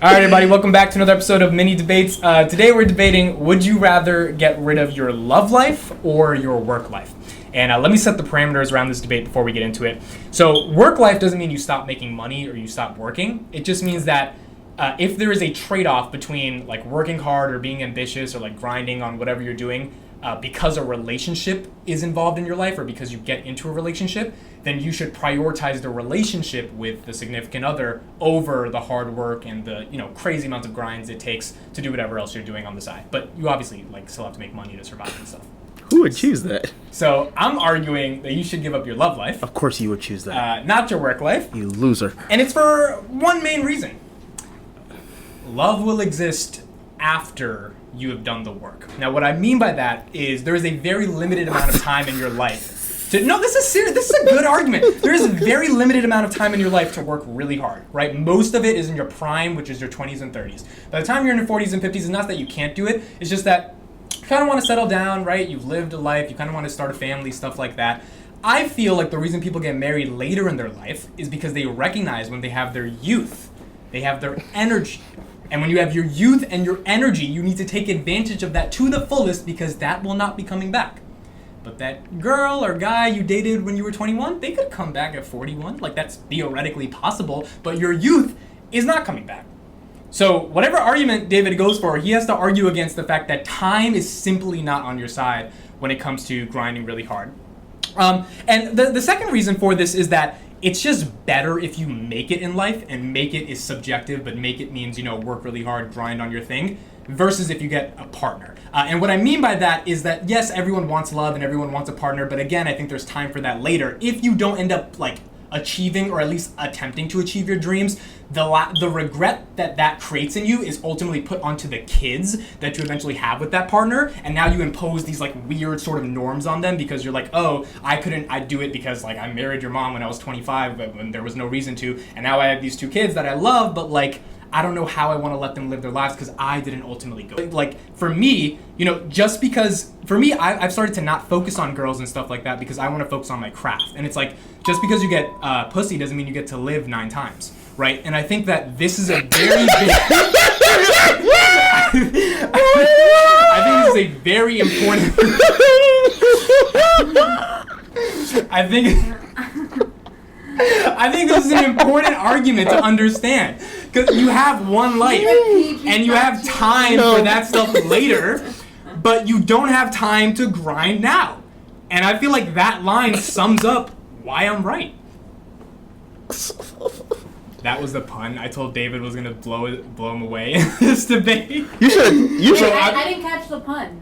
All right, everybody, welcome back to another episode of Mini Debates. Today we're debating, would you rather get rid of your love life or your work life? And let me set the parameters around this debate before we get into it. So work life doesn't mean you stop making money or you stop working. It just means that if there is a trade-off between like working hard or being ambitious or like grinding on whatever you're doing because a relationship is involved in your life or because you get into a relationship, then you should prioritize the relationship with the significant other over the hard work and the crazy amounts of grinds it takes to do whatever else you're doing on the side. But you obviously like still have to make money to survive and stuff. Who would choose that? So I'm arguing that you should give up your love life. Of course you would choose that. Not your work life. You loser. And it's for one main reason. Love will exist after you have done the work. Now, what I mean by that is there is a very limited amount of time in your life no, this is serious. This is a good argument. There is a very limited amount of time in your life to work really hard, right? Most of it is in your prime, which is your 20s and 30s. By the time you're in your 40s and 50s, it's not that you can't do it. It's just that you kind of want to settle down, right? You've lived a life. You kind of want to start a family, stuff like that. I feel like the reason people get married later in their life is because they recognize when they have their youth, they have their energy. And when you have your youth and your energy, you need to take advantage of that to the fullest because that will not be coming back. But that girl or guy you dated when you were 21, they could come back at 41. Like, that's theoretically possible, but your youth is not coming back. So whatever argument David goes for, he has to argue against the fact that time is simply not on your side when it comes to grinding really hard. And the second reason for this is that it's just better if you make it in life, and make it is subjective, but make it means, work really hard, grind on your thing, versus if you get a partner. And what I mean by that is that, yes, everyone wants love and everyone wants a partner, but again, I think there's time for that later. If you don't end up achieving or at least attempting to achieve your dreams, the regret that creates in you is ultimately put onto the kids that you eventually have with that partner, and now you impose these weird sort of norms on them because you're like, oh, I do it because I married your mom when I was 25 but when there was no reason to, and now I have these two kids that I love, but I don't know how I want to let them live their lives because I didn't ultimately go. For me, just because, for me, I've started to not focus on girls and stuff like that because I want to focus on my craft. And it's just because you get pussy doesn't mean you get to live 9 times, right? And I think that this is a very big... I think this is a very important... I think this is an important argument to understand because you have one life and you have time for that stuff later, but you don't have time to grind now. And I feel like that line sums up why I'm right. That was the pun. I told David was gonna blow him away in this debate. You should. I didn't catch the pun.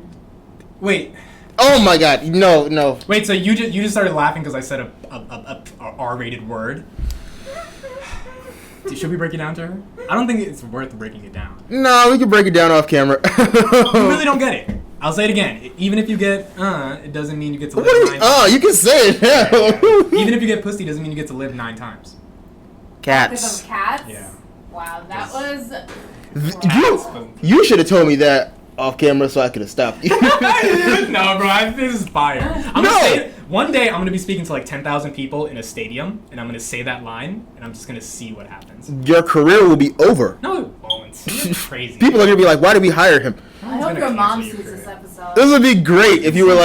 Wait. Oh my God! No. Wait, so you just started laughing because I said a R-rated word? Should we break it down to her? I don't think it's worth breaking it down. No, we can break it down off camera. You really don't get it. I'll say it again. Even if you get it doesn't mean you get to live 9 times. You can say it. Yeah. Even if you get pussy, doesn't mean you get to live 9 times. Cats. Because of cats? Yeah. Wow, that was... You should have told me that off camera so I could have stopped you. No, bro, this is fire. One day I'm going to be speaking to 10,000 people in a stadium, and I'm going to say that line, and I'm just going to see what happens. Your career will be over. No, it won't. You're crazy. People are going to be like, why did we hire him? I hope your mom sees this episode. This would be great if you were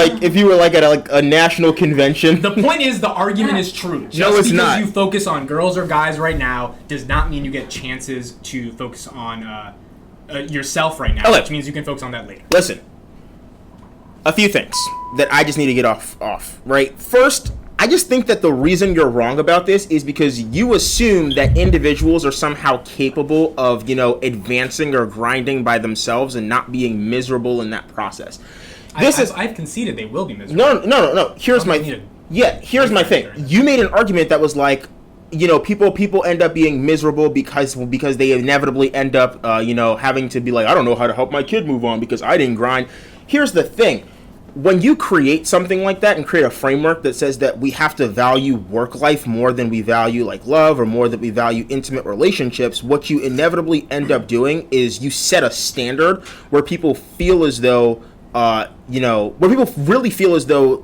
at a national convention. The point is, the argument is true. Just it's because not. you focus on girls or guys right now does not mean you get chances to focus on yourself right now, which means you can focus on that later. Listen, a few things that I just need to get off, right? First, I just think that the reason you're wrong about this is because you assume that individuals are somehow capable of, advancing or grinding by themselves and not being miserable in that process. I've conceded they will be miserable. No. Here's my thing. You made an argument that was people end up being miserable because they inevitably end up, having to be I don't know how to help my kid move on because I didn't grind. Here's the thing. When you create something like that and create a framework that says that we have to value work life more than we value love or more than we value intimate relationships, what you inevitably end up doing is you set a standard where people feel as though, where people really feel as though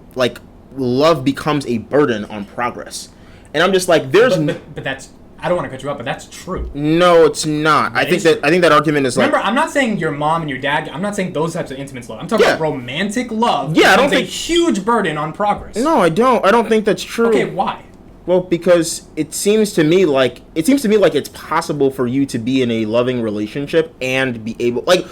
love becomes a burden on progress. And I'm just but that's I don't want to cut you up, but that's true. No, it's not. I think that argument is Remember, I'm not saying your mom and your dad. I'm not saying those types of intimate love. I'm talking about romantic love. Yeah, I don't think a huge burden on progress. No, I don't. I don't think that's true. Okay, why? Well, because it seems to me like it's possible for you to be in a loving relationship and be able, like,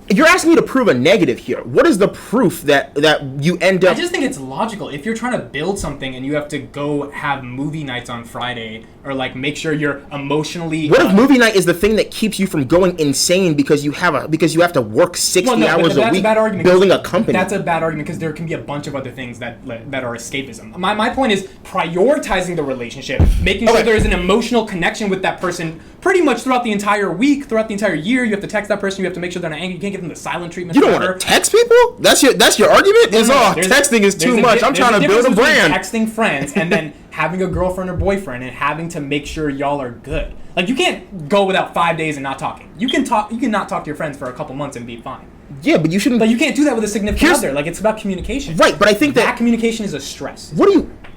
you're asking me to prove a negative here. What is the proof that you end up... I just think it's logical. If you're trying to build something and you have to go have movie nights on Friday or, like, make sure you're emotionally... What if movie night is the thing that keeps you from going insane because you have to work 60 hours a week building a company? That's a bad argument because there can be a bunch of other things that are escapism. My point is prioritizing the relationship, making sure there's an emotional connection with that person pretty much throughout the entire week, throughout the entire year. You have to text that person. You have to make sure they're not angry. You can't give them the silent treatment. You don't want to text people? That's your argument? Texting is too much. I'm trying to build a brand. Texting friends and then having a girlfriend or boyfriend and having to make sure y'all are good. Like, you can't go without 5 days and not talking. You can not talk to your friends for a couple months and be fine. Yeah, but you shouldn't. But you can't do that with a significant other. Like, it's about communication. Right, but I think that communication is a stress.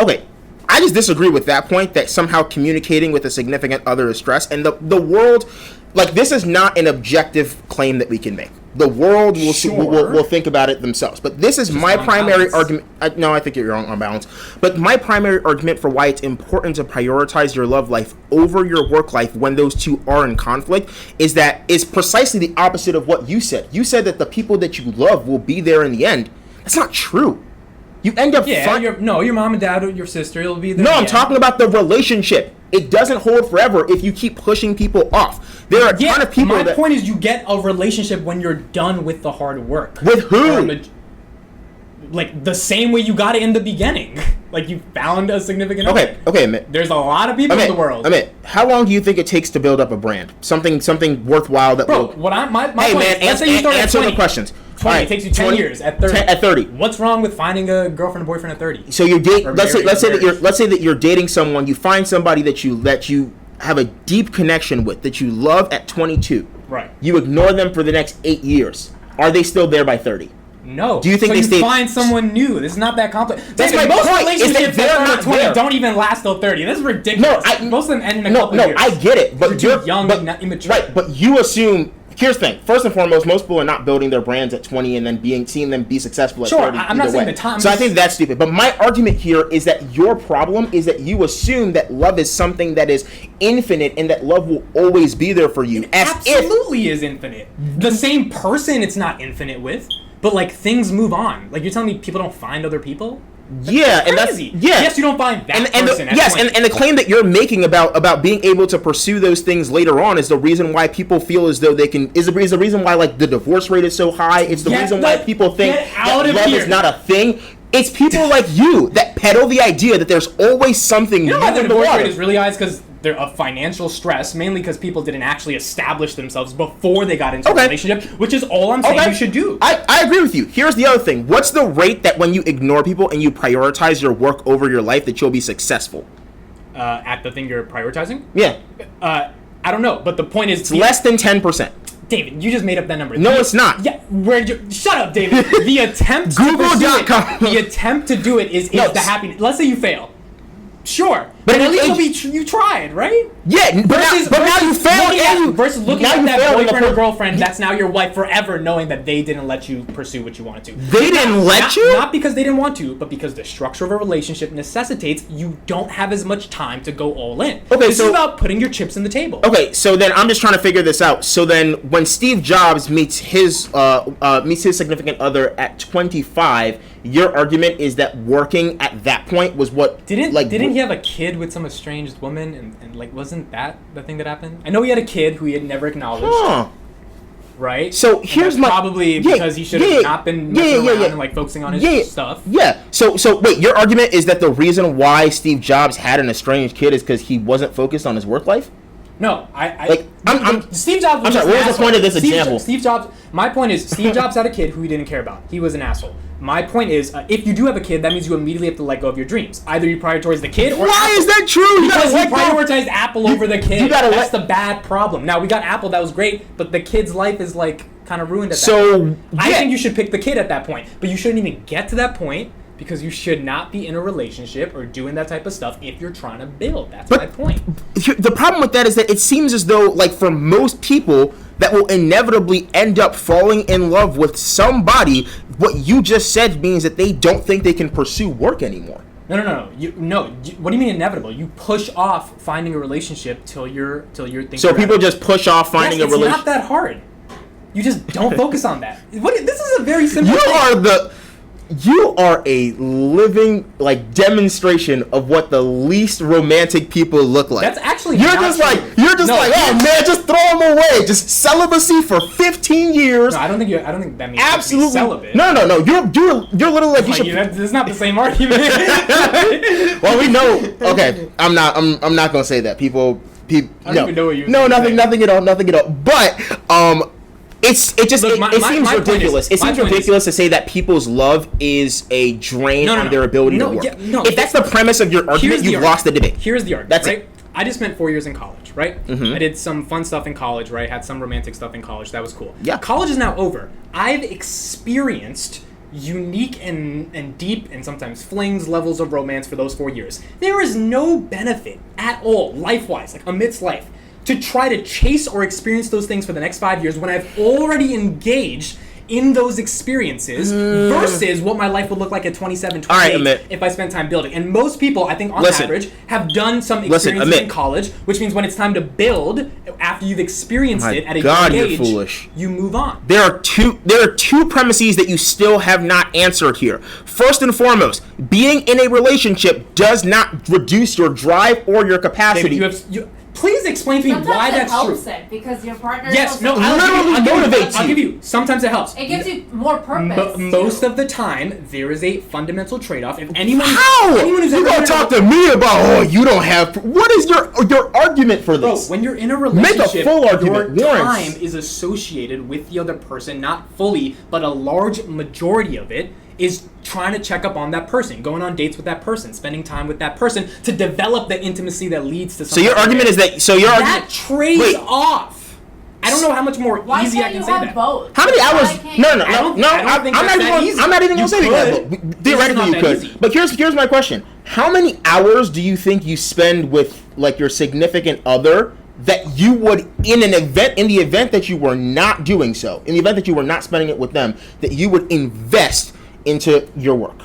Okay, I just disagree with that point, that somehow communicating with a significant other is stress. And the world, like, this is not an objective claim that we can make. The world will think about it themselves. But this is my primary argument. No, I think you're wrong on balance. But my primary argument for why it's important to prioritize your love life over your work life when those two are in conflict is precisely the opposite of what you said. You said that the people that you love will be there in the end. That's not true. You end up... your mom and dad or your sister will be there. No, I'm talking about the relationship. It doesn't hold forever if you keep pushing people off. There are a ton of people My point is you get a relationship when you're done with the hard work. With who? Like, the same way you got it in the beginning. Like, you found a significant other. Okay, Amit. There's a lot of people in the world. Amit, how long do you think it takes to build up a brand? Something worthwhile that will... my hey, point man, is, let's say you start answer at 20. the questions. 20, it takes you 10 years. At 30. At 30. What's wrong with finding a girlfriend or boyfriend at 30? So you date... Let's say that you're dating someone, you find somebody that you have a deep connection with, that you love at 22. Right. You ignore them for the next 8 years. Are they still there by 30? No. Do you think you find someone new? This is not that complex. That's my point. Relationships that start at 20 don't even last till 30. This is ridiculous. Most of them end in a couple years. No, I get it. But you're too young and immature. Right, but you assume... Here's the thing. First and foremost, most people are not building their brands at 20 and then seeing them be successful at 30. I'm not saying the time. So I think that's stupid. But my argument here is that your problem is that you assume that love is something that is infinite and that love will always be there for you. It absolutely is infinite. The same person it's not infinite with, but, like, things move on. Like, you're telling me people don't find other people? Yeah, and that's yes, you don't find that person. And the claim that you're making about being able to pursue those things later on is the reason why people feel as though they can is the reason why, like, the divorce rate is so high. It's the reason why people think that love is not a thing. It's people like you that peddle the idea that there's always something new in the water. The divorce rate is really high because they're of financial stress, mainly because people didn't actually establish themselves before they got into a relationship, which is all I'm saying you should do. I agree with you. Here's the other thing. What's the rate that when you ignore people and you prioritize your work over your life that you'll be successful? At the thing you're prioritizing? Yeah. I don't know, but the point is... It's less than 10%. David, you just made up that number. No, it's not. Yeah, shut up, David. The attempt Google.com. The attempt to do it is the happiness. Let's say you fail. Sure. But at least you tried, right? Yeah, but now you failed. Versus looking at that boyfriend or girlfriend that's now your wife forever, knowing that they didn't let you pursue what you wanted to. They didn't let you? Not because they didn't want to, but because the structure of a relationship necessitates you don't have as much time to go all in. Okay, this is about putting your chips on the table. Okay, so then I'm just trying to figure this out. So then when Steve Jobs meets his significant other at 25, your argument is that working at that point was what... Didn't he have a kid with some estranged woman and like wasn't that the thing that happened? I know he had a kid who he had never acknowledged. Right? So here's probably because he should have not been messing around and like focusing on his stuff. Yeah. So wait, your argument is that the reason why Steve Jobs had an estranged kid is because he wasn't focused on his work life? No, Steve Jobs. I'm sorry. What was the point of this example? Steve Jobs. My point is, Steve Jobs had a kid who he didn't care about. He was an asshole. My point is, if you do have a kid, that means you immediately have to let go of your dreams. Either you prioritize the kid or Why is that true? Because he prioritized Apple over the kid. That's the bad problem. Now, we got Apple, that was great, but the kid's life is like kind of ruined at that point. I think you should pick the kid at that point. But you shouldn't even get to that point Because you should not be in a relationship or doing that type of stuff if you're trying to build. That's my point. The problem with that is that it seems as though, like, for most people that will inevitably end up falling in love with somebody, what you just said means that they don't think they can pursue work anymore. No. What do you mean inevitable? You push off finding a relationship till you're thinking. So people just push off finding a relationship. It's not that hard. You just don't focus on that. This is a very simple thing. You are a living, like, demonstration of what the least romantic people look like. That's actually you're just like, oh man, just throw them away. Just celibacy for 15 years. No, I don't think that means absolutely celibate. No. You're literally like, you should. That's not the same argument. Well, we know. Okay, I'm not gonna say that. People. I don't even know what you. No, nothing at all. But It seems ridiculous. It seems ridiculous to say that people's love is a drain on their ability to work. If that's the premise of your argument, you've lost the debate. Here's the argument. That's right? I just spent 4 years in college, right? Mm-hmm. I did some fun stuff in college, right? Had some romantic stuff in college. That was cool. Yeah. College is now over. I've experienced unique and deep and sometimes flings levels of romance for those 4 years. There is no benefit at all, life-wise, like amidst life, to try to chase or experience those things for the next 5 years when I've already engaged in those experiences versus what my life would look like at 27, 28 if I spent time building. And most people, I think on average, have done some experiences in college, which means when it's time to build, after you've experienced it at a young age, you move on. There are two premises that you still have not answered here. First and foremost, being in a relationship does not reduce your drive or your capacity. David, please explain to me why that's true. Sometimes it helps because your partner. Yes, no, I'll give you. Sometimes it helps. It gives you more purpose. Most of the time, there is a fundamental trade-off. If anyone, who's you gonna talk to me about? You don't have. What is your argument for this? Bro, when you're in a relationship, make a full argument. Your time is associated with the other person, not fully, but a large majority of it is trying to check up on that person, going on dates with that person, spending time with that person to develop the intimacy that leads to something. So your argument is that that trades off. I don't know how much more easy I can say that. Both? How many hours? No. I'm not even gonna say that. Theoretically, you could. Easy. But here's my question: how many hours do you think you spend with, like, your significant other that you would in the event that you were not doing so, in the event that you were not spending it with them, that you would invest into your work?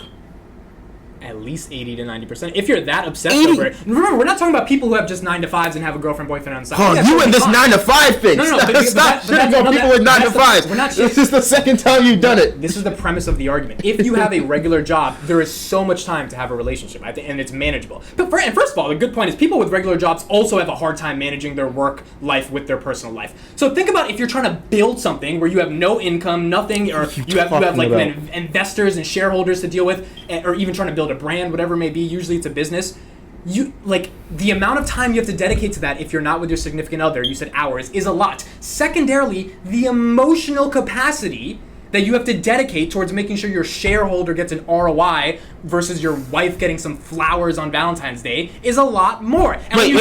At least 80 to 90%. If you're that obsessed over it. Remember, we're not talking about people who have just 9 to 5s and have a girlfriend, boyfriend on the side. Oh, you and this 9 to 5 thing. No, stop shitting on people with 9 to 5s. This is the second time you've done it. This is the premise of the argument. If you have a regular job, there is so much time to have a relationship, and it's manageable. But first of all, the good point is people with regular jobs also have a hard time managing their work life with their personal life. So think about if you're trying to build something where you have no income, nothing, or you have like investors and shareholders to deal with, or even trying to build a brand, whatever it may be. Usually it's a business. You like the amount of time you have to dedicate to that if you're not with your significant other, you said hours, is a lot. Secondarily, the emotional capacity that you have to dedicate towards making sure your shareholder gets an ROI versus your wife getting some flowers on Valentine's Day is a lot more. And when you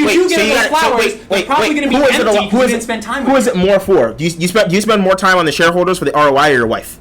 do get those flowers, they're probably going to be empty because you didn't spend time with them. Who is it more for? Do you spend more time on the shareholders for the ROI or your wife?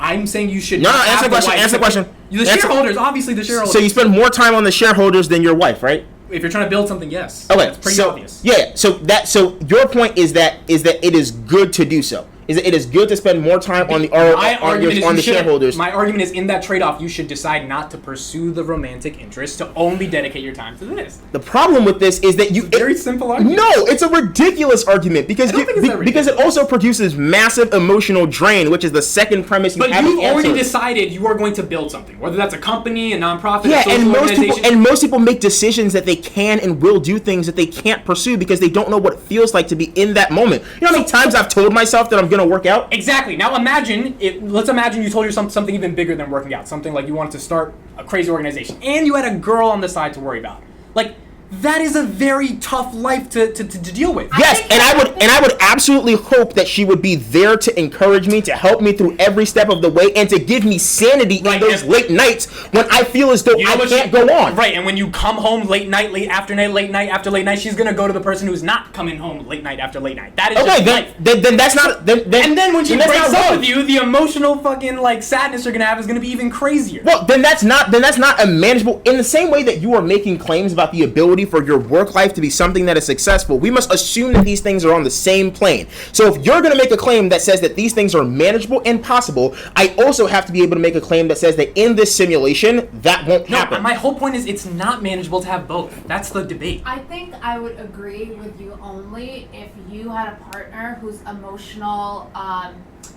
I'm saying you should. No, answer the question. The shareholders, obviously the shareholders. So you spend more time on the shareholders than your wife, right? If you're trying to build something, yes. Okay, that's pretty obvious. Yeah. So your point is that it is good to do so. Is that it is good to spend more time on the shareholders. My argument is in that trade-off, you should decide not to pursue the romantic interest, to only dedicate your time to this. The problem with this is that very simple argument. No, it's a ridiculous argument because it also produces massive emotional drain, which is the second premise you haven't answered. But you've already decided you are going to build something, whether that's a company, a nonprofit, a social organization. And most people make decisions that they can and will do things that they can't pursue because they don't know what it feels like to be in that moment. You know how many times I've told myself that I'm going to work out? Exactly. Now let's imagine you told yourself something even bigger than working out, something like you wanted to start a crazy organization, and you had a girl on the side to worry about. Like, that is a very tough life to deal with. Yes, and I would absolutely hope that she would be there to encourage me, to help me through every step of the way, and to give me sanity in those late nights when I feel as though I can't go on. Right, and when you come home late night after late night, she's gonna go to the person who's not coming home late night after late night. That is just life. Then that's not. And then when she breaks up with you, the emotional fucking like sadness you're gonna have is gonna be even crazier. Well, then that's not a manageable. In the same way that you are making claims about the ability for your work life to be something that is successful, we must assume that these things are on the same plane. So if you're going to make a claim that says that these things are manageable and possible, I also have to be able to make a claim that says that in this simulation, that won't happen. No, my whole point is it's not manageable to have both. That's the debate. I think I would agree with you only if you had a partner whose emotional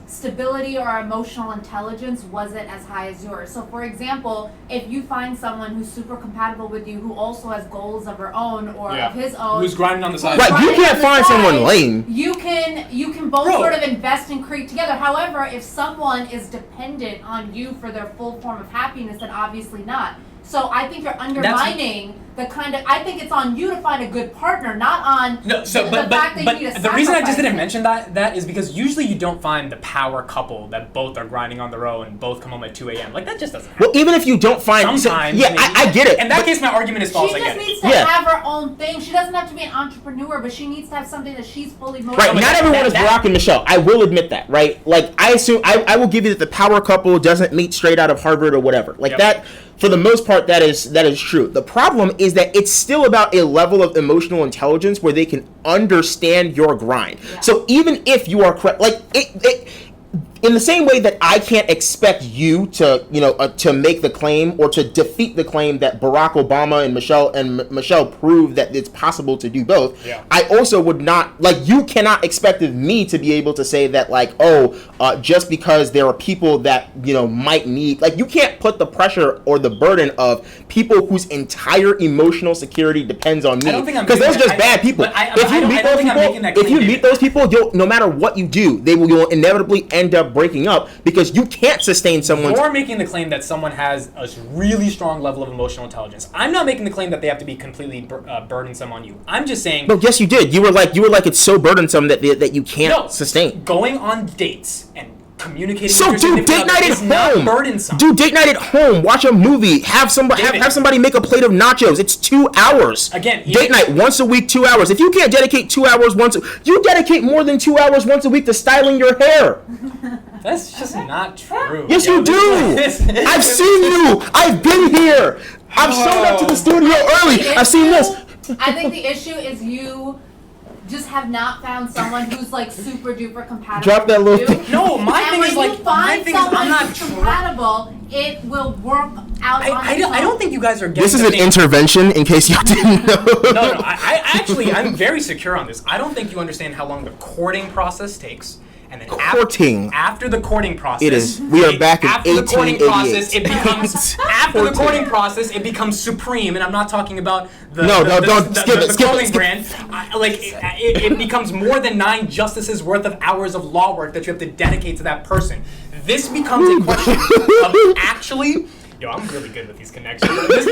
stability or emotional intelligence wasn't as high as yours. So for example, if you find someone who's super compatible with you who also has goals of her own or of his own, who's grinding on the side. Right, you can't find someone lame. You can both sort of invest and create together. However, if someone is dependent on you for their full form of happiness, then obviously not. So I think you're undermining the kind of. I think it's on you to find a good partner, not on the fact that you need to the reason I just didn't sacrifice mention that is because usually you don't find the power couple that both are grinding on their own and both come home at 2 a.m. Like that just doesn't happen. Well, even if you don't find sometimes, maybe. I get it. In that case, my argument is false. She I just get needs it. to have her own thing. She doesn't have to be an entrepreneur, but she needs to have something that she's fully motivated. Right, not everyone is Barack and Michelle. I will admit that, right? Like, I assume, I will give you that the power couple doesn't meet straight out of Harvard or whatever. Like that, for the most part, that is true. The problem is that it's still about a level of emotional intelligence where they can understand your grind. Yeah. So even if you are correct, like, in the same way that I can't expect you to, to make the claim or to defeat the claim that Barack Obama and Michelle proved that it's possible to do both. Yeah. I also would not, like, you cannot expect of me to be able to say that, like, just because there are people that, might need, like, you can't put the pressure or the burden of people whose entire emotional security depends on me. Because those are just bad people. If you meet those people, no matter what you do, you'll inevitably end up breaking up because you can't sustain someone's. You're making the claim that someone has a really strong level of emotional intelligence. I'm not making the claim that they have to be completely burdensome on you. I'm just saying. No, yes, you did. You were like it's so burdensome that you can't sustain. Going on dates and communicating. So do date night at home. Burdensome. Do date night at home. Watch a movie. Have somebody make a plate of nachos. It's 2 hours. Again, date night once a week, 2 hours. If you can't dedicate 2 hours you dedicate more than 2 hours once a week to styling your hair. That's just not true. Yes, you do. I've seen you. I've been here. I've shown up to the studio early. I've seen this. I think the issue is you just have not found someone who's like super duper compatible. Drop that little thing. No, my thing is like, I'm not compatible. It will work out. I don't think you guys are getting this is an intervention in case y'all didn't know. No, I'm very secure on this. I don't think you understand how long the courting process takes. And then after the courting process, it is. We are back in 1888. After the courting process, it becomes supreme, and I'm not talking about the clothing brand. It becomes more than 9 justices worth of hours of law work that you have to dedicate to that person. This becomes a question of actually. Yo, I'm really good with these connections. This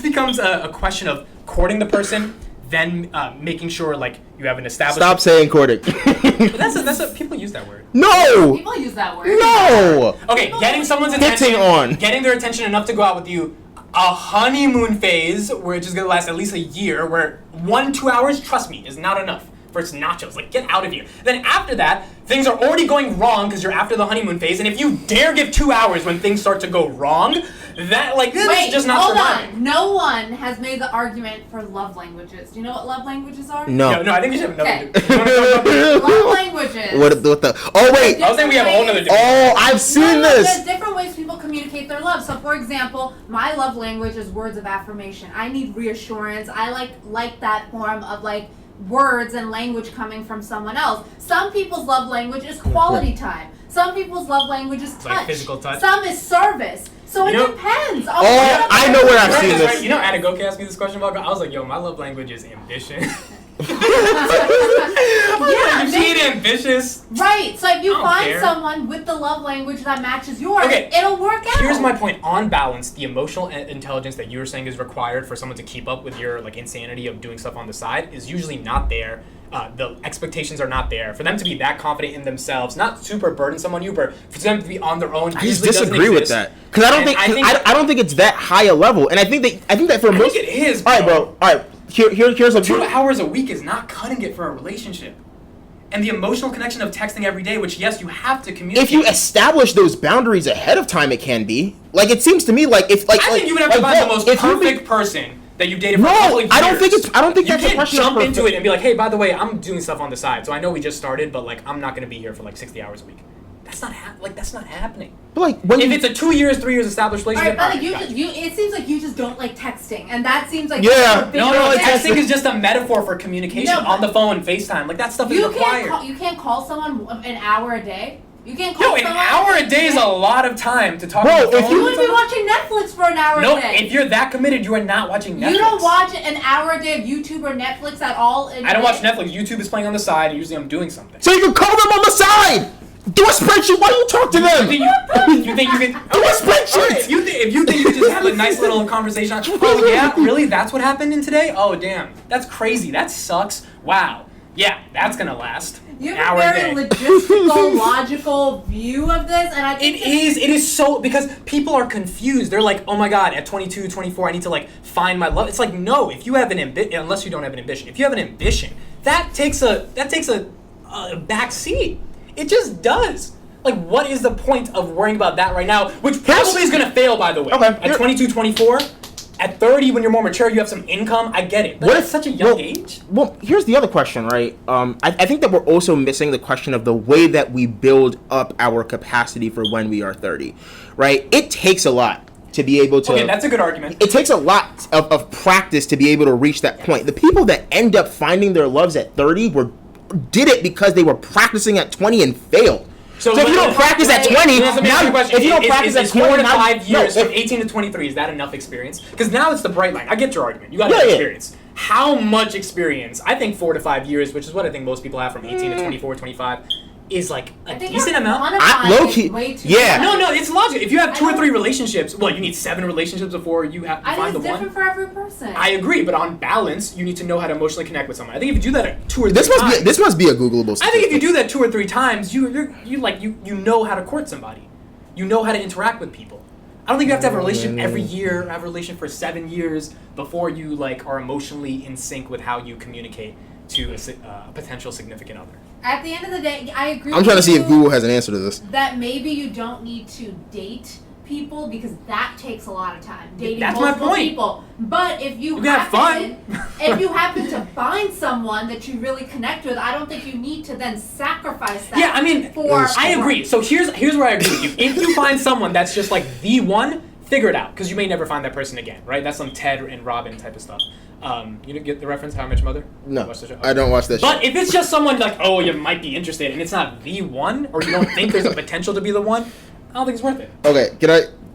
becomes a question of courting the person. Then making sure like you have an established. Stop saying courting. That's people use that word. No. People use that word. No. Okay, getting someone's attention. Getting their attention enough to go out with you. A honeymoon phase, which is gonna last at least a year, where 1-2 hours, trust me, is not enough for its nachos. Like, get out of here. Then after that, things are already going wrong because you're after the honeymoon phase, and if you dare give 2 hours when things start to go wrong, this is just not surviving. Hold on. No one has made the argument for love languages. Do you know what love languages are? No, I think we should have another debate. Love languages. What the? Oh wait. I was saying we have a whole nother debate. Oh, I've seen this. There's different ways people communicate their love. So, for example, my love language is words of affirmation. I need reassurance. I like that form of like words and language coming from someone else. Some people's love language is quality time. Some people's love language is touch. Like physical touch. Some is service. So it depends. I know where I've seen this. You know, Adagoke asked me this question about. I was like, yo, my love language is ambition. If she ain't ambitious. Right. So if you I don't find care. someone with the love language that matches yours, Okay, it'll work out. Here's my point. On balance, the emotional intelligence that you were saying is required for someone to keep up with your like insanity of doing stuff on the side is usually not there. The expectations are not there. For them to be that confident in themselves, not super burdensome on you, but for them to be on their own. I just disagree with that because I don't think it's that high a level, and I think that for most. I think it is. Bro. All right, bro. All right. Here's a 2 hours a week is not cutting it for a relationship. And the emotional connection of texting every day, which yes, you have to communicate. If you establish those boundaries ahead of time, it can be. Like it seems to me like if like I think you would have to find the most perfect person that you dated for a couple of years. I don't think that's a can't question jump of into it and be like, hey, by the way, I'm doing stuff on the side, so I know we just started, but like I'm not gonna be here for like 60 hours a week. That's not happening. But like when if it's a 2 years, 3 years established relationship, Alright, but like it seems like you just don't like texting, and that seems like Yeah. no, it's texting is just a metaphor for communication No, but- on the phone, FaceTime, like that stuff is required. You can't call someone an hour a day. You can't call Yo, an someone hour a day is a lot of time to talk Bro, on the phone. if You would be watching Netflix for an hour No, a day. if you're that committed, you are not watching Netflix. You don't watch an hour a day of YouTube or Netflix at all. I don't watch Netflix. YouTube is playing on the side, and usually I'm doing something. so you can call them on the side. Do a spreadsheet while you talk to them. You think you can? Do a spreadsheet. Alright, if you think you can just have a nice little conversation. Oh yeah, really? That's what happened in today? Oh damn, that's crazy. That sucks. Wow. Yeah, that's gonna last. You an have hour a a very day. logistical, logical view of this, and I think It is so, because people are confused. They're like, oh my god, at 22, 24, I need to like find my love. It's like, no, if you have an ambition, unless you don't have an ambition, if you have an ambition, that takes a back seat. It just does. Like, what is the point of worrying about that right now? Which probably is gonna fail, by the way. Okay. At 22, 24, at 30, when you're more mature, you have some income. I get it. But at such a young age? Well, here's the other question, right? I think that we're also missing the question of the way that we build up our capacity for when we are 30, right? It takes a lot to be able to... Okay, that's a good argument. It takes a lot of practice to be able to reach that point. The people that end up finding their loves at 30 did it because they were practicing at 20 and failed. So if you don't practice at 20, if you don't practice at 20, 4 to 5 years from 18 to 23, is that enough experience? Because now it's the bright line. I get your argument. You got to have experience. How much experience? I think 4 to 5 years, which is what I think most people have from 18 to 24, 25, is like a decent amount. Low key, yeah. No, it's logical. If you have 2 or 3 relationships, well, you need 7 relationships before you have to find the one. I think it's different for every person. I agree, but on balance, you need to know how to emotionally connect with someone. I think if you do that at 2 or 3 times, this must be a Googleable statistic. I think if you do that 2 or 3 times, you know how to court somebody. You know how to interact with people. I don't think you have to have a relationship every year, have a relationship for 7 years before you like are emotionally in sync with how you communicate to a potential significant other. At the end of the day, I agree. I'm trying to see if Google has an answer to this. That maybe you don't need to date people because that takes a lot of time. Dating That's my multiple point. people. But if you have fun. if you happen to find someone that you really connect with, I don't think you need to then sacrifice that. Yeah, I mean, I agree. So here's where I agree with you. If you find someone that's just like the one, figure it out, because you may never find that person again, right? That's some Ted and Robin type of stuff. You didn't get the reference, How I Met Your Mother? No, I don't watch that show. But if it's just someone like, oh, you might be interested, and it's not the one, or you don't think there's a potential to be the one, I don't think it's worth it. Okay,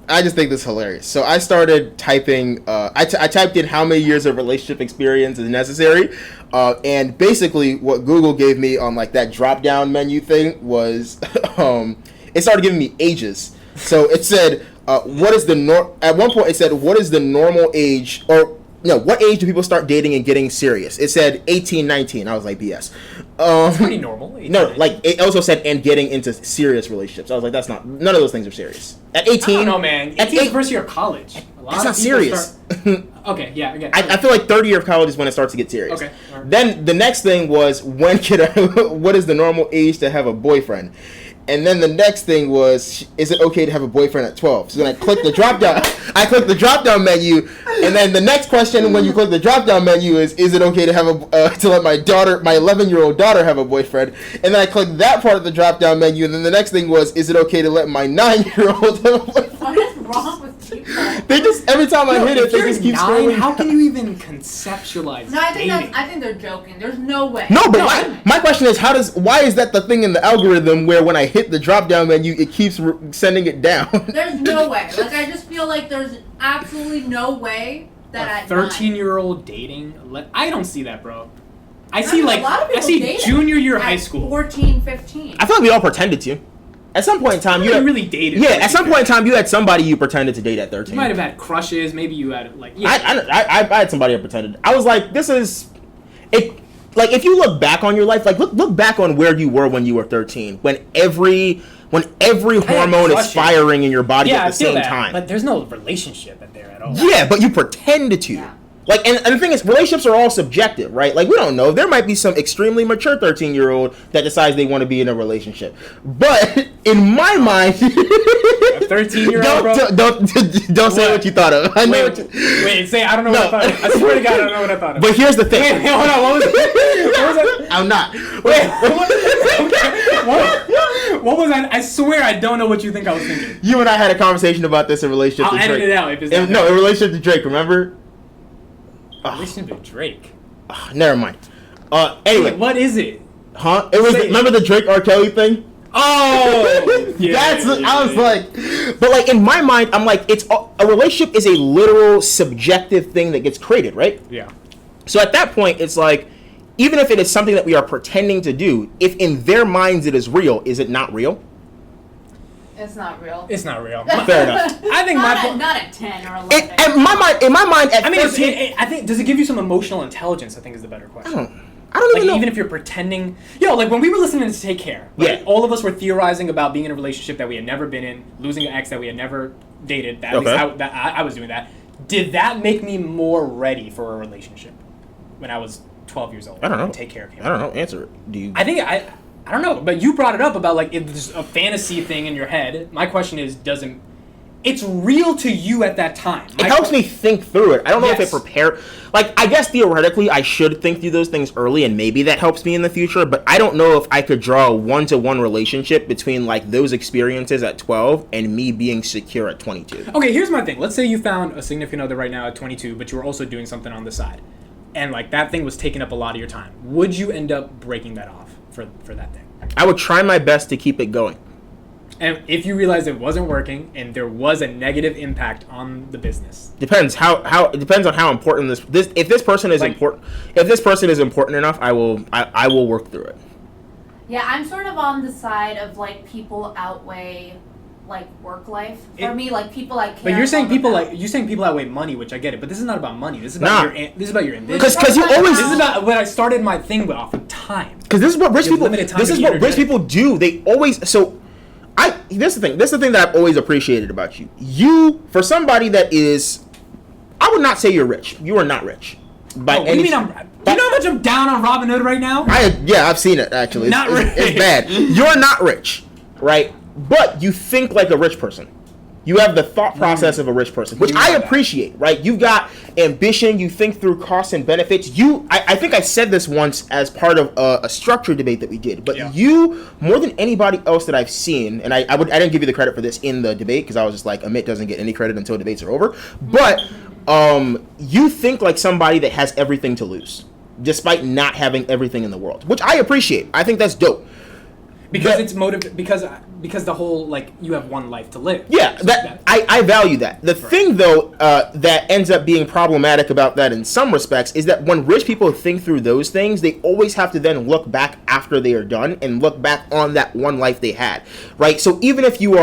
I just think this is hilarious. So I started typing, I typed in how many years of relationship experience is necessary, and basically what Google gave me on like that drop-down menu thing was, it started giving me ages. So it said, at one point it said, what is the normal age, or no, what age do people start dating and getting serious? It said 18, 19. I was like, BS. It's pretty normal. 18, no, like, it also said, and getting into serious relationships. I was like, none of those things are serious. At 18... I don't know, man. 18 is the first year of college. That's not serious. Okay, yeah, again. I feel like third year of college is when it starts to get serious. Okay. Right. Then the next thing was, what is the normal age to have a boyfriend? And then the next thing was, is it okay to have a boyfriend at 12? So then I clicked the drop down menu, and then the next question when you click the drop down menu is it okay to have to let my 11-year-old daughter have a boyfriend? And then I clicked that part of the drop down menu, and then the next thing was, is it okay to let my 9-year-old have a boyfriend? What is wrong with people? They just, every time I hit it, they just keep scrolling. How can you even conceptualize dating? I think they're joking. There's no way. No, but my question is, why is that the thing in the algorithm where when I hit the drop down menu, it keeps sending it down? There's no way. Like, I just feel like there's absolutely no way that a 13-year-old dating. I don't see that, bro. I see a lot of people dated junior year of at high school. 14, 15. I feel like we all pretended to. At some point in time, you really dated. Yeah, at some point in time, you had somebody you pretended to date at 13. You might have had crushes. Maybe you had like. Yeah. I had somebody I pretended. I was like, this is it. Like, if you look back on your life, like look back on where you were when you were 13, when every hormone is firing in your body at the same time. But there's no relationship in there at all. Yeah, but you pretended to. Yeah. Like, and the thing is, relationships are all subjective, right? Like, we don't know. There might be some extremely mature 13-year-old that decides they want to be in a relationship. But in my mind, a 13-year-old, bro. Don't say what you thought of. I know. Wait, say I don't know what I thought of. I swear to God, I don't know what I thought of. But here's the thing. Wait, hold on. What was that? I'm not. Wait. What was that? I swear I don't know what you think I was thinking. You and I had a conversation about this in relationship to Drake. I'll edit it out if it's not. No, in relationship to Drake, remember? Relationship with Drake. Never mind. Anyway, wait, what is it? Huh? It was remember the Drake R. Kelly thing? Oh, yeah. I was like, but like in my mind, I'm like, it's a relationship is a literal subjective thing that gets created, right? Yeah. So at that point, it's like, even if it is something that we are pretending to do, if in their minds it is real, is it not real? It's not real. It's not real. Fair enough. I think not at 10 or 11. In my mind, at 13, I think, does it give you some emotional intelligence? I think is the better question. I don't like, even know. Even if you're pretending, like when we were listening to Take Care, right? Yeah. All of us were theorizing about being in a relationship that we had never been in, losing an ex that we had never dated. At least I was doing that. Did that make me more ready for a relationship when I was 12 years old? I don't know. Take Care came I don't know. Answer it. Do you? I think I don't know, but you brought it up about like if there's a fantasy thing in your head. My question is, it's real to you at that time? It helps me think through it. I don't know if it prepared. Like, I guess theoretically I should think through those things early, and maybe that helps me in the future. But I don't know if I could draw a one-to-one relationship between like those experiences at 12 and me being secure at 22. Okay, here's my thing. Let's say you found a significant other right now at 22, but you were also doing something on the side, and like that thing was taking up a lot of your time. Would you end up breaking that off for that thing? I would try my best to keep it going. And if you realize it wasn't working and there was a negative impact on the business, depends it depends on how important this if this person is important. If this person is important enough, I will work through it. Yeah, I'm sort of on the side of like people outweigh like work life for me. Like people I care. But you're saying people outweigh money, which I get it. But this is not about money. This is about your ambition. Because you always. This is about what I started my thing with off of time. Because this is what rich people. This is what rich people do. They always This is the thing that I've always appreciated about you. You, for somebody that is, I would not say you're rich. You are not rich. You know how much I'm down on Robinhood right now? I've seen it actually. It's bad. You're not rich, right? But you think like a rich person. You have the thought process of a rich person, which I appreciate, right? You've got ambition. You think through costs and benefits. I think I said this once as part of a structure debate that we did, but you, more than anybody else that I've seen, and I didn't give you the credit for this in the debate because I was just like, Amit doesn't get any credit until debates are over, but you think like somebody that has everything to lose, despite not having everything in the world, which I appreciate. I think that's dope. Because it's because the whole like you have one life to live. Yeah, so I value that. The thing though that ends up being problematic about that in some respects is that when rich people think through those things, they always have to then look back after they are done and look back on that one life they had, right? So even if you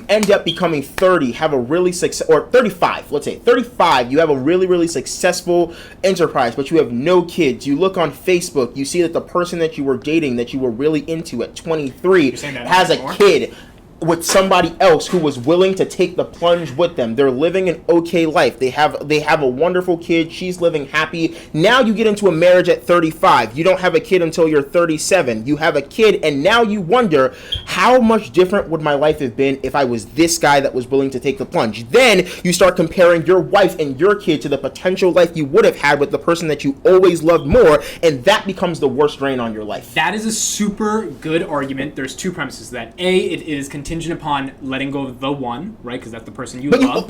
end up becoming 30, have a really or 35, let's say 35, you have a really really successful enterprise, but you have no kids. You look on Facebook, you see that the person that you were dating that you were really into at 23 has a kid with somebody else who was willing to take the plunge with them. They're living an okay life. They have a wonderful kid. She's living happy. Now you get into a marriage at 35. You don't have a kid until you're 37. You have a kid, and now you wonder, how much different would my life have been if I was this guy that was willing to take the plunge? Then you start comparing your wife and your kid to the potential life you would have had with the person that you always loved more, and that becomes the worst drain on your life. That is a super good argument. There's two premises to that. A, it is contingent upon letting go of the one, right? Because that's the person you love,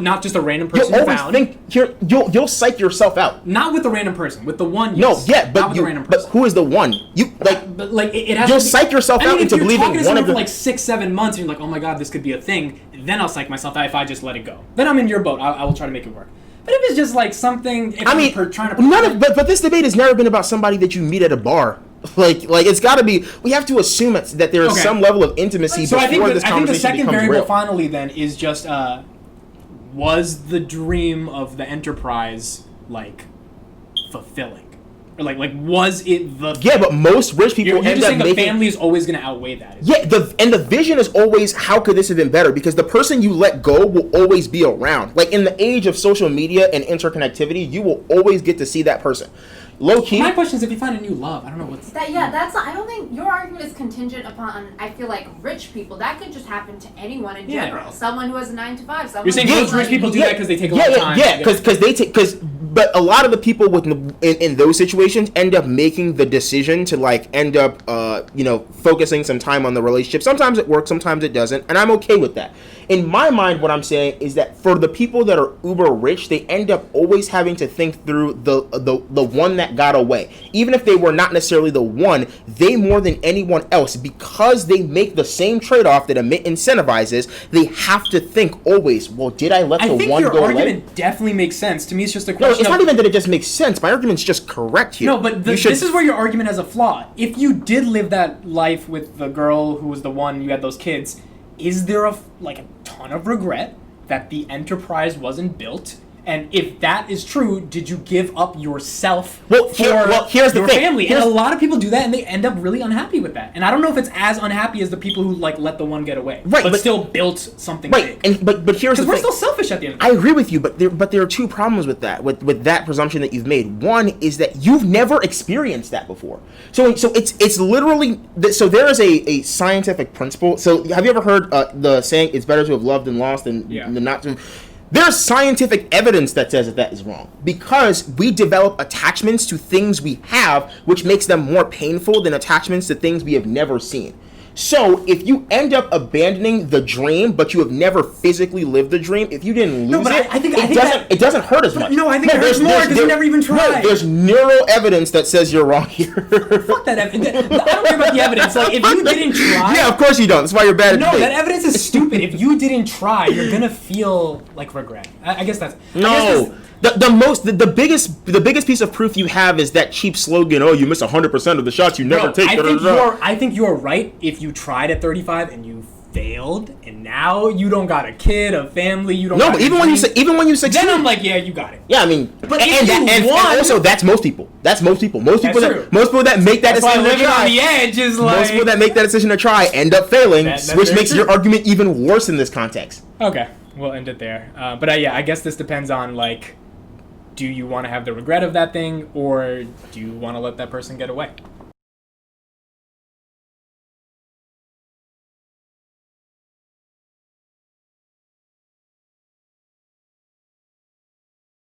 not just a random person you found. You'll psych yourself out. Not with a random person, with the one. Yes. No, yeah, but who is the one? It has. You'll psych yourself out into believing one of for like 6-7 months, and you're like, oh my god, this could be a thing. Then I'll psych myself out if I just let it go. Then I'm in your boat. I will try to make it work. But if it's just like something, if I mean, trying to but this debate has never been about somebody that you meet at a bar. Like it's got to be. We have to assume that there is some level of intimacy so before this I think conversation the second becomes variable real. finally then is just was the dream of the enterprise like fulfilling? Or like was it the Yeah, but most rich people you're end just up saying the making. family is always going to outweigh that. Yeah, the vision is always how could this have been better, because the person you let go will always be around. Like in the age of social media and interconnectivity, you will always get to see that person. Low key. My question is, if you find a new love, I don't know what's That. Yeah, that's not, I don't think your argument is contingent upon. I feel like rich people, that could just happen to anyone in general. Someone who has a 9 to 5. Someone You're saying who most rich people do that because they take a lot of time. But a lot of the people in those situations end up making the decision to like end up focusing some time on the relationship. Sometimes it works, sometimes it doesn't, and I'm okay with that. In my mind, what I'm saying is that for the people that are uber rich, they end up always having to think through the one that got away. Even if they were not necessarily the one, they more than anyone else, because they make the same trade-off that Amit incentivizes, they have to think always, well, did I let the one go away? I think your argument definitely makes sense. To me, it's just a No, question it's not even that it just makes sense. My argument's just correct here. No, but this is where your argument has a flaw. If you did live that life with the girl who was the one, you had those kids, is there a ton of regret that the enterprise wasn't built? And if that is true, did you give up yourself here's the your thing. family? And a lot of people do that, and they end up really unhappy with that. And I don't know if it's as unhappy as the people who let the one get away, right? But still built something right. big. But here's the thing. Because we're still selfish at the end of the I day. agree with you, but there are two problems with that. With that presumption that you've made. One is that you've never experienced that before. So it's literally so there is a scientific principle. So have you ever heard the saying, "It's better to have loved and lost than not to"? There's scientific evidence that says that is wrong, because we develop attachments to things we have, which makes them more painful than attachments to things we have never seen. So if you end up abandoning the dream, but you have never physically lived the dream, if you didn't lose it doesn't hurt as much. No, I think it hurts more because you never even tried. No, there's neural evidence that says you're wrong here. Fuck that evidence. I don't care about the evidence. Like, if you didn't try... Yeah, of course you don't. That's why you're bad at No, debate. that evidence is stupid. If you didn't try, you're gonna feel like regret. I guess that's... No. The biggest piece of proof you have is that cheap slogan, "Oh, you miss 100% of the shots you never take." I think you're right if you tried at 35 and you failed, and now you don't got a kid, a family, you don't. No, but even when you succeed, then I'm like, yeah, you got it. Yeah, I mean, but and also that's most people. Most people that make that That's why decision to living try. on the edge is like... Most people that make that decision to try end up failing, which makes true. your argument even worse in this context. Okay, we'll end it there. But I guess this depends on do you want to have the regret of that thing, or do you want to let that person get away?